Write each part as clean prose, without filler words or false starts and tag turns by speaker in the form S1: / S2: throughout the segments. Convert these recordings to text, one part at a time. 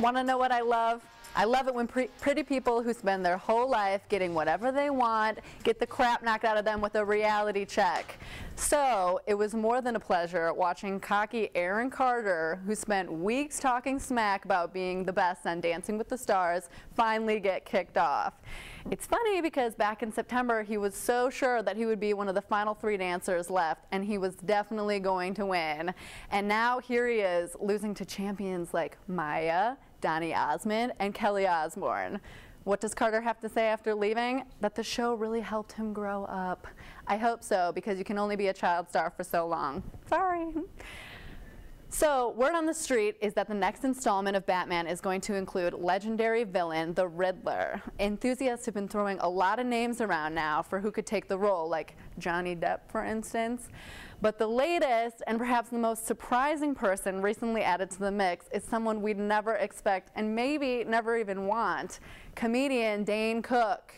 S1: Want to know what I love? I love it when pretty people who spend their whole life getting whatever they want get the crap knocked out of them with a reality check. So it was more than a pleasure watching cocky Aaron Carter, who spent weeks talking smack about being the best on Dancing with the Stars, finally get kicked off. It's funny because back in September he was so sure that he would be one of the final 3 dancers left, and he was definitely going to win. And now here he is, losing to champions like Maya, Donny Osmond, and Kelly Osbourne. What does Carter have to say after leaving? That the show really helped him grow up. I hope so, because you can only be a child star for so long. Sorry. So, word on the street is that the next installment of Batman is going to include legendary villain, the Riddler. Enthusiasts have been throwing a lot of names around now for who could take the role, like Johnny Depp, for instance. But the latest, and perhaps the most surprising person recently added to the mix is someone we'd never expect and maybe never even want, comedian Dane Cook.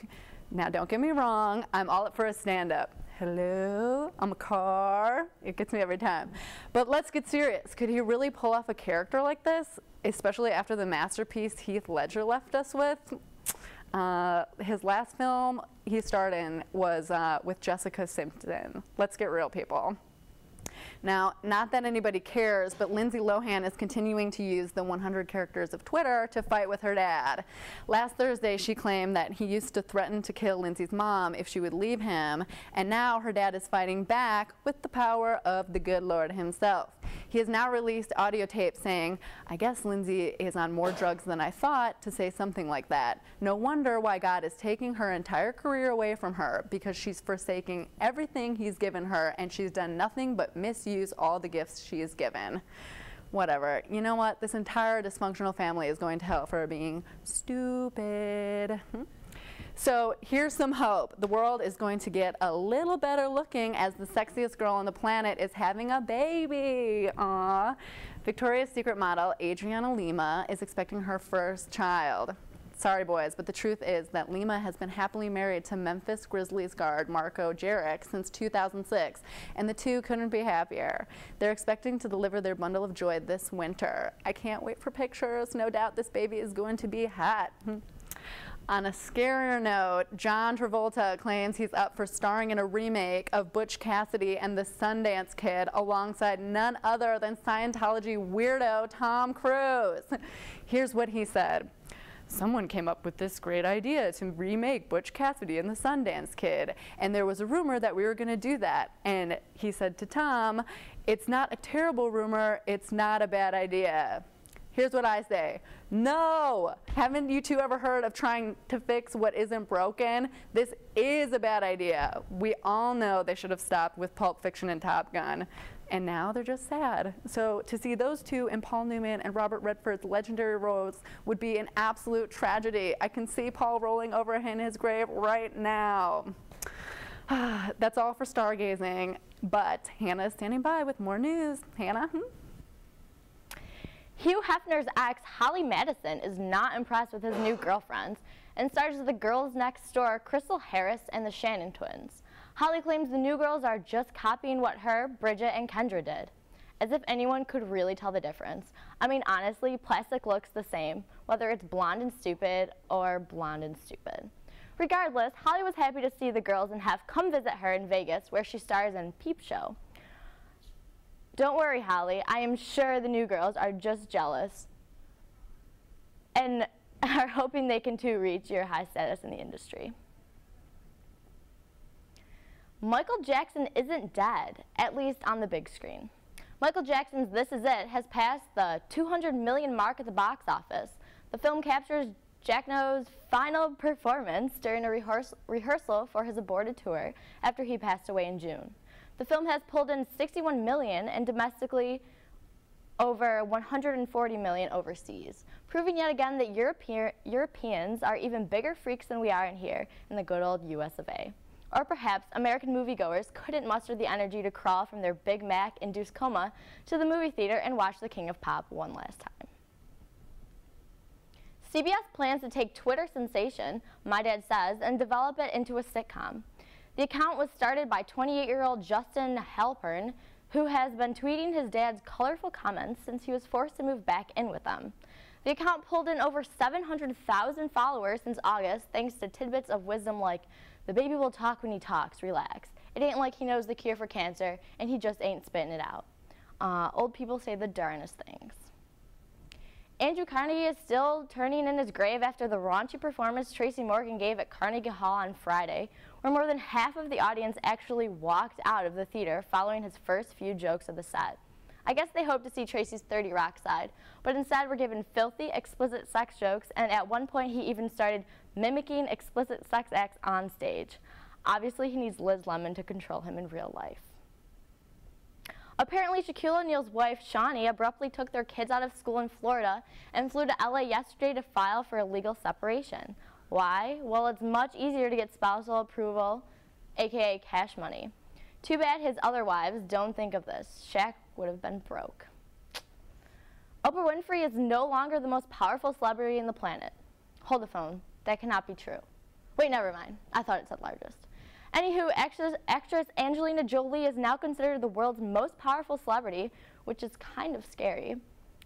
S1: Now, don't get me wrong, I'm all up for a stand-up. Hello, I'm a car. It gets me every time. But let's get serious. Could he really pull off a character like this, especially after the masterpiece Heath Ledger left us with? His last film he starred in was with Jessica Simpson. Let's get real, people. Now, not that anybody cares, but Lindsay Lohan is continuing to use the 100 characters of Twitter to fight with her dad. Last Thursday, she claimed that he used to threaten to kill Lindsay's mom if she would leave him, and now her dad is fighting back with the power of the good Lord himself. He has now released audio tape saying, "I guess Lindsay is on more drugs than I thought to say something like that. No wonder why God is taking her entire career away from her, because she's forsaking everything he's given her, and she's done nothing but misuse all the gifts she is given." Whatever. You know what? This entire dysfunctional family is going to hell for being stupid. So here's some hope. The world is going to get a little better looking as the sexiest girl on the planet is having a baby. Aww. Victoria's Secret model Adriana Lima is expecting her first child. Sorry, boys, but the truth is that Lima has been happily married to Memphis Grizzlies guard Marco Jarick since 2006, and the two couldn't be happier. They're expecting to deliver their bundle of joy this winter. I can't wait for pictures. No doubt this baby is going to be hot. On a scarier note, John Travolta claims he's up for starring in a remake of Butch Cassidy and the Sundance Kid alongside none other than Scientology weirdo Tom Cruise. Here's what he said. "Someone came up with this great idea to remake Butch Cassidy and the Sundance Kid, and there was a rumor that we were going to do that." And he said to Tom, "It's not a terrible rumor, it's not a bad idea." Here's what I say. No! Haven't you two ever heard of trying to fix what isn't broken? This is a bad idea. We all know they should have stopped with Pulp Fiction and Top Gun. And now they're just sad. So to see those two in Paul Newman and Robert Redford's legendary roles would be an absolute tragedy. I can see Paul rolling over in his grave right now. That's all for stargazing, but Hannah is standing by with more news. Hannah?
S2: Hugh Hefner's ex, Holly Madison, is not impressed with his new girlfriends and stars as the girls next door, Crystal Harris and the Shannon twins. Holly claims the new girls are just copying what her, Bridget, and Kendra did. As if anyone could really tell the difference. I mean, honestly, plastic looks the same, whether it's blonde and stupid or blonde and stupid. Regardless, Holly was happy to see the girls and Hef come visit her in Vegas, where she stars in Peep Show. Don't worry, Holly, I am sure the new girls are just jealous and are hoping they can too reach your high status in the industry. Michael Jackson isn't dead, at least on the big screen. Michael Jackson's This Is It has passed the 200 million mark at the box office. The film captures Jack No's final performance during a rehearsal for his aborted tour after he passed away in June. The film has pulled in 61 million and domestically over 140 million overseas, proving yet again that Europeans are even bigger freaks than we are in here in the good old US of A. Or perhaps American moviegoers couldn't muster the energy to crawl from their Big Mac-induced coma to the movie theater and watch the King of Pop one last time. CBS plans to take Twitter sensation, My Dad Says, and develop it into a sitcom. The account was started by 28-year-old Justin Halpern, who has been tweeting his dad's colorful comments since he was forced to move back in with them. The account pulled in over 700,000 followers since August thanks to tidbits of wisdom like, "The baby will talk when he talks, relax. It ain't like he knows the cure for cancer and he just ain't spitting it out." Old people say the darnest things. Andrew Carnegie is still turning in his grave after the raunchy performance Tracy Morgan gave at Carnegie Hall on Friday, where more than half of the audience actually walked out of the theater following his first few jokes of the set. I guess they hoped to see Tracy's 30 Rock side, but instead were given filthy, explicit sex jokes, and at one point he even started mimicking explicit sex acts on stage. Obviously he needs Liz Lemon to control him in real life. Apparently, Shaquille O'Neal's wife, Shaunie, abruptly took their kids out of school in Florida and flew to LA yesterday to file for a legal separation. Why? Well, it's much easier to get spousal approval, aka cash money. Too bad his other wives don't think of this. Shaq would have been broke. Oprah Winfrey is no longer the most powerful celebrity in the planet. Hold the phone. That cannot be true. Wait, never mind. I thought it said largest. Anywho, actress Angelina Jolie is now considered the world's most powerful celebrity, which is kind of scary.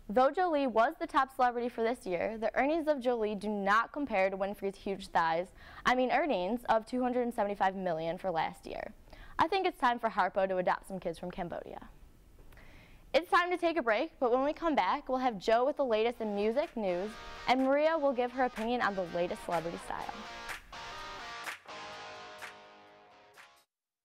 S2: Though Jolie was the top celebrity for this year, the earnings of Jolie do not compare to Winfrey's huge thighs. I mean earnings of $275 million for last year. I think it's time for Harpo to adopt some kids from Cambodia. It's time to take a break, but when we come back, we'll have Joe with the latest in music news, and Maria will give her opinion on the latest celebrity style.